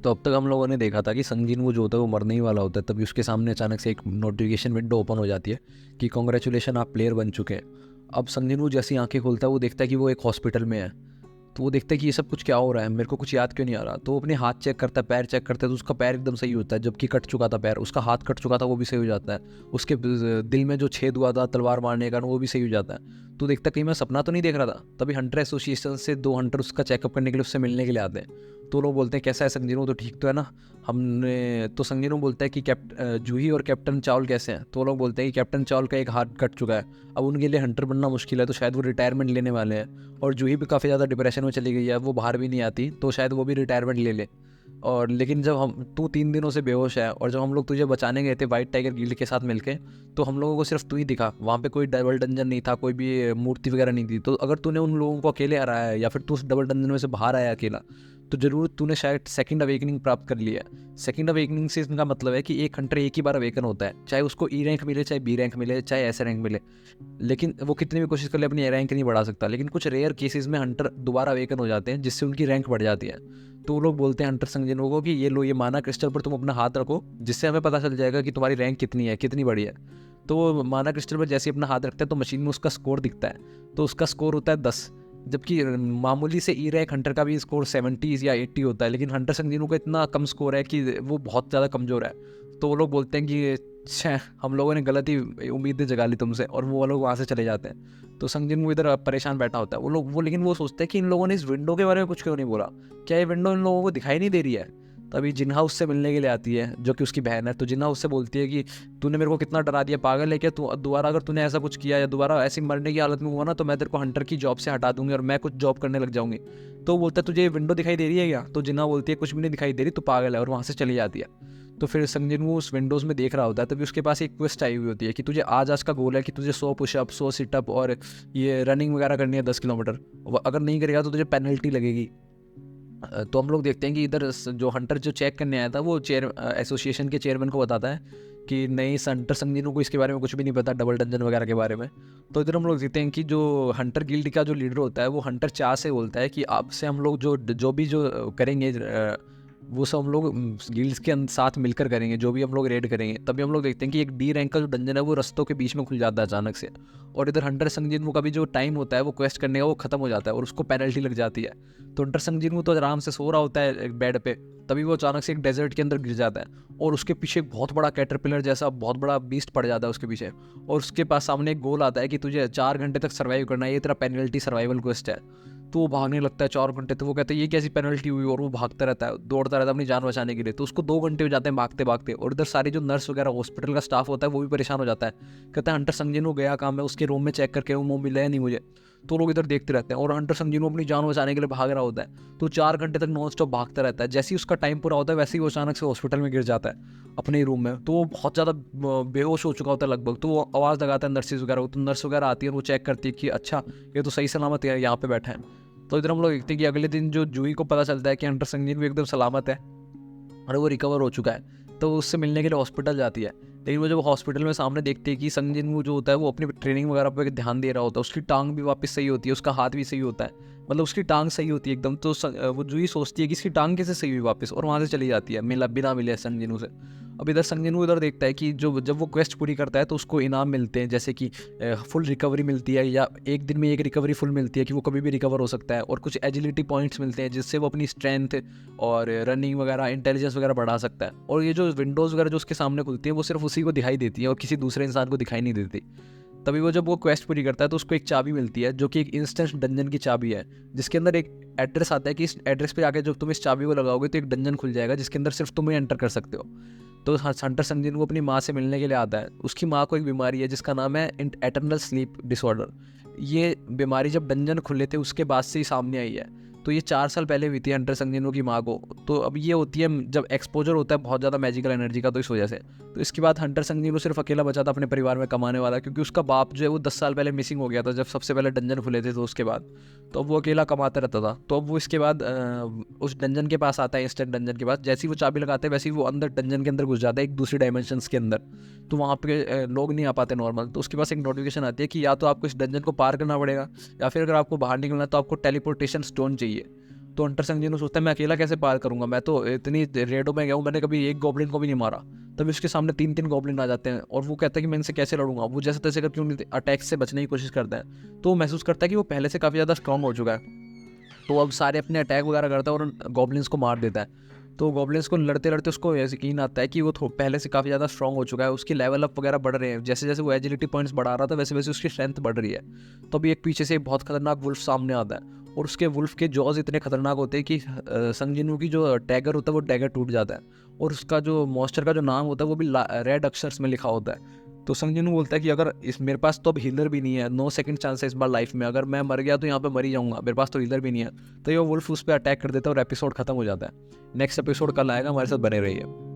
तो अब तक हम लोगों ने देखा था कि संजीन वो जो होता है वो मरने ही वाला होता है, तभी उसके सामने अचानक से एक नोटिफिकेशन विंडो ओपन हो जाती है कि कॉन्ग्रेचुलेशन आप प्लेयर बन चुके हैं। अब संजीन वो जैसी आंखें खोलता है वो देखता है कि वो एक हॉस्पिटल में है। तो वो देखता है कि ये सब कुछ क्या हो रहा है, मेरे को कुछ याद क्यों नहीं आ रहा। तो वो अपने हाथ चेक करता है, पैर चेक करता है, तो उसका पैर एकदम सही होता है, जबकि कट चुका था पैर। उसका हाथ कट चुका था वो भी सही हो जाता है। उसके दिल में जो छेद हुआ था तलवार मारने का वो भी सही हो जाता है। तो देखता है कहीं मैं सपना तो नहीं देख रहा था। तभी हंटर एसोसिएशन से 2 हंटर उसका चेकअप करने के लिए उससे मिलने के लिए आते हैं। तो लोग बोलते हैं कैसा है संजीनो, तो ठीक तो है ना। हमने तो संजीनो बोलता है कि जूही और कैप्टन चावल कैसे हैं। तो लोग बोलते हैं कि कैप्टन चावल का एक हाथ कट चुका है, अब उनके लिए हंटर बनना मुश्किल है, तो शायद वो रिटायरमेंट लेने वाले हैं। और जूही भी काफ़ी ज़्यादा डिप्रेशन में चली गई है, वो बाहर भी नहीं आती, तो शायद वो भी रिटायरमेंट ले ले। और लेकिन जब तू 3 दिनों से बेहोश है, और जब हम लोग तुझे बचाने गए थे वाइट टाइगर गिल्ड के साथ मिलके, तो हम लोगों को सिर्फ तू ही दिखा। वहाँ पे कोई डबल डंजन नहीं था, कोई भी मूर्ति वगैरह नहीं थी। तो अगर तूने उन लोगों को अकेले हराया है, या फिर तू उस डबल डंजन में से बाहर आया अकेला, तो जरूर तूने शायद सेकंड अवेकनिंग प्राप्त कर लिया है। सेकंड अवेकनिंग से इसका मतलब है कि एक हंटर एक ही बार अवेकन होता है, चाहे उसको ई रैंक मिले, चाहे बी रैंक मिले, चाहे ऐसे रैंक मिले। लेकिन वो कितनी भी कोशिश कर ले अपनी रैंक नहीं बढ़ा सकता। लेकिन कुछ रेयर केसेस में हंटर दोबारा अवेकन हो जाते हैं, जिससे उनकी रैंक बढ़ जाती है। तो वो लोग बोलते हैं हंटर संजनों को कि ये लो, ये माना क्रिस्टल पर तुम अपना हाथ रखो, जिससे हमें पता चल जाएगा कि तुम्हारी रैंक कितनी है, कितनी बड़ी है। तो वो माना क्रिस्टल पर जैसे ही अपना हाथ रखता है तो मशीन में उसका स्कोर दिखता है। तो उसका स्कोर होता है 10, जबकि मामूली से ई रैंक हंटर का भी स्कोर 70 या 80 होता है। लेकिन हंटर संजीनू का इतना कम स्कोर है कि वो बहुत ज़्यादा कमज़ोर है। तो वो लोग बोलते हैं कि छः, हम लोगों ने गलत ही उम्मीदें जगा ली तुमसे, और वो लोग वहाँ से चले जाते हैं। तो संजीन वो इधर परेशान बैठा होता है। लेकिन वो सोचते हैं कि इन लोगों ने इस विंडो के बारे में कुछ क्यों नहीं बोला, क्या ये विंडो इन लोगों को दिखाई नहीं दे रही है। तभी जिन्हा उससे मिलने के लिए आती है, जो कि उसकी बहन है। तो जिन्हा उससे बोलती है कि तूने मेरे को कितना डरा दिया, पागल है क्या तू। दोबारा अगर तूने ऐसा कुछ किया या दोबारा ऐसी मरने की हालत में हुआ ना, तो मैं तेरे को हंटर की जॉब से हटा दूंगी और मैं कुछ जॉब करने लग जाऊंगी। तो बोलता है तुझे ये विंडो दिखाई दे रही है क्या। तो जिन्हा बोलती है कुछ भी नहीं दिखाई दे रही, तो पागल है, और वहाँ से चली जाती है। तो फिर संजन वो उस विंडोज़ में देख रहा होता है, तभी उसके पास एक क्वेस्ट आई हुई होती है कि तुझे आज का गोल है कि तुझे 100 पुशअप, 100 सिटअप और ये रनिंग वगैरह करनी है 10 किलोमीटर। अगर नहीं करेगा तो तुझे पेनल्टी लगेगी। तो हम लोग देखते हैं कि इधर जो हंटर जो चेक करने आया था वो एसोसिएशन के चेयरमैन को बताता है कि नहीं, हंटर संजीनू को इसके बारे में कुछ भी नहीं पता, डबल डंजन वगैरह के बारे में। तो इधर हम लोग देखते हैं कि जो हंटर गिल्ड का जो लीडर होता है वो हंटर चाह से बोलता है कि आपसे हम लोग जो भी करेंगे, वो सब हम लोग गिल्ड्स के साथ मिलकर करेंगे, जो भी हम लोग रेड करेंगे। तभी हम लोग देखते हैं कि एक डी रैंक का जो डंजन है वो रस्तों के बीच में खुल जाता है अचानक से। और इधर हंटर संजीनू का भी जो टाइम होता है वो क्वेस्ट करने का वो खत्म हो जाता है, और उसको पेनल्टी लग जाती है। तो हंटर संजीनू तो आराम से सो रहा होता है एक बेड पे, तभी वो अचानक से एक डेजर्ट के अंदर गिर जाता है, और उसके पीछे एक बहुत बड़ा कैटरपिलर जैसा बहुत बड़ा बीस्ट पड़ जाता है उसके पीछे। और उसके पास सामने एक गोल आता है कि तुझे 4 घंटे तक सर्वाइव करना है, ये तेरा पेनल्टी सर्वाइवल क्वेस्ट है। तो वो भागने लगता है 4 घंटे। तो वो कहते हैं ये कैसी पेनल्टी हुई, और वो भागता रहता है, दौड़ता रहता है अपनी जान बचाने के लिए। तो उसको 2 घंटे हो जाते हैं भागते भागते। और इधर सारी जो नर्स वगैरह हॉस्पिटल का स्टाफ होता है वो भी परेशान हो जाता है, कहता है हंटर संजीनू गया काम है, उसके रूम में चेक करके वो मिला है नहीं मुझे। तो लोग इधर देखते रहते हैं, और हंटर संजीनू अपनी जान बचाने के लिए भाग रहा होता है। तो 4 घंटे तक नॉन स्टॉप भागता रहता है। जैसे ही उसका टाइम पूरा होता है वैसे ही वो अचानक से हॉस्पिटल में गिर जाता है अपने ही रूम में। तो वो बहुत ज़्यादा बेहोश हो चुका होता है लगभग। तो वो आवाज़ लगाता है नर्सिस वगैरह को, तो नर्स वगैरह आती है और वो चेक करती है कि अच्छा ये तो सही सलामत है, यहाँ पे बैठा है। तो इधर हम लोग देखते हैं कि अगले दिन जो जूही को पता चलता है कि हंटर संजीव एकदम सलामत है और वो रिकवर हो चुका है, तो उससे मिलने के लिए हॉस्पिटल जाती है। लेकिन वो जब हॉस्पिटल में सामने देखते हैं कि संजीन वो जो होता है वो अपनी ट्रेनिंग वगैरह पर ध्यान दे रहा होता है, उसकी टांग भी वापस सही होती है, उसका हाथ भी सही होता है, मतलब उसकी टांग सही होती है एकदम। तो वो जूही सोचती है कि इसकी टांग कैसे सही हुई वापस, और वहाँ से चली जाती है बिना मिले संजीनू से। अब इधर संजीनू इधर देखता है कि जब वो क्वेस्ट पूरी करता है तो उसको इनाम मिलते हैं, जैसे कि फुल रिकवरी मिलती है, या एक दिन में एक रिकवरी फुल मिलती है कि वो कभी भी रिकवर हो सकता है, और कुछ एजिलिटी पॉइंट्स मिलते हैं जिससे वो अपनी स्ट्रेंथ और रनिंग वगैरह, इंटेलिजेंस वगैरह बढ़ा सकता है। और ये जो विंडोज़ वगैरह जो उसके सामने खुलती है वो सिर्फ उसी को दिखाई देती है और किसी दूसरे इंसान को दिखाई नहीं देती। तभी वो जब वो क्वेस्ट पूरी करता है तो उसको एक चाबी मिलती है, जो कि एक इंस्टेंट डंजन की चाबी है, जिसके अंदर एक एड्रेस आता है कि इस एड्रेस पे आके जब तुम इस चाबी को लगाओगे तो एक डंजन खुल जाएगा जिसके अंदर सिर्फ तुम ही एंटर कर सकते हो। तो हंटर संजीन को अपनी माँ से मिलने के लिए आता है। उसकी माँ को एक बीमारी है जिसका नाम है एटर्नल स्लीप डिसऑर्डर। ये बीमारी जब डंजन खुले थे उसके बाद से ही सामने आई है। तो ये 4 साल पहले हुई थी हंटर संजीनो की माँ को। तो अब ये होती है जब एक्सपोजर होता है बहुत ज़्यादा मैजिकल एनर्जी का, तो इस वजह से। तो इसके बाद हंटर संजीनो सिर्फ अकेला बचा था अपने परिवार में कमाने वाला, क्योंकि उसका बाप जो है वो 10 साल पहले मिसिंग हो गया था जब सबसे पहले डंजन खुले थे। तो उसके बाद तो अब वो अकेला कमाता रहता था। तो अब वो इसके बाद उस डंजन के पास आता है, इंस्टेंट डंजन के पास। जैसे ही वो चाबी लगाते हैं वैसे ही वो अंदर डंजन के अंदर घुस जाता है, एक दूसरी डायमेंशंस के अंदर। तो वहाँ पे लोग नहीं आ पाते नॉर्मल। तो उसके पास एक नोटिफिकेशन आती है कि या तो आपको इस डंजन को पार करना पड़ेगा, या फिर अगर आपको बाहर निकलना है तो आपको टेलीपोर्टेशन स्टोन चाहिए। तो हंटर संजीवनी सोचता है मैं अकेला कैसे पार करूंगा, मैं तो इतनी रेडो में गया हूँ, मैंने कभी एक गॉब्लिन को भी नहीं मारा। तभी उसके सामने 3-3 गॉब्लिन आ जाते हैं और वो कहता है कि मैं इनसे कैसे लड़ूंगा। वो जैसे तैसे करके उन अटैक से बचने की कोशिश करता है। तो वो महसूस करता है कि वो पहले से काफ़ी ज़्यादा स्ट्रांग हो चुका है। तो अब सारे अपने अटैक वगैरह करता है और गॉब्लिन्स को मार देता है। तो गॉब्लिन्स को लड़ते लड़ते उसको यकीन आता है कि वो पहले से काफ़ी ज़्यादा स्ट्रांग हो चुका है, उसकी लेवल अप वगैरह बढ़ रहे हैं। जैसे जैसे वो एजिलिटी पॉइंट्स बढ़ा रहा था वैसे वैसे उसकी स्ट्रेंथ बढ़ रही है। तो अभी एक पीछे से एक बहुत खतरनाक वुल्फ सामने आता है और उसके वुल्फ के जॉज इतने खतरनाक होते हैं कि संग जिनवू की जो डैगर होता है वो डैगर टूट जाता है और उसका जो मॉन्स्टर का जो नाम होता है वो भी रेड अक्षर्स में लिखा होता है। तो संग जिनवू बोलता है कि अगर इस मेरे पास तो अब हीलर भी नहीं है, नो सेकंड चांस है इस बार लाइफ में, अगर मैं मर गया तो यहाँ पे मर ही जाऊंगा, मेरे पास तो हीलर भी नहीं है। तो ये वुल्फ उस पर अटैक कर देता है और एपिसोड खत्म हो जाता है। नेक्स्ट एपिसोड कल आएगा, हमारे साथ बने रहिए।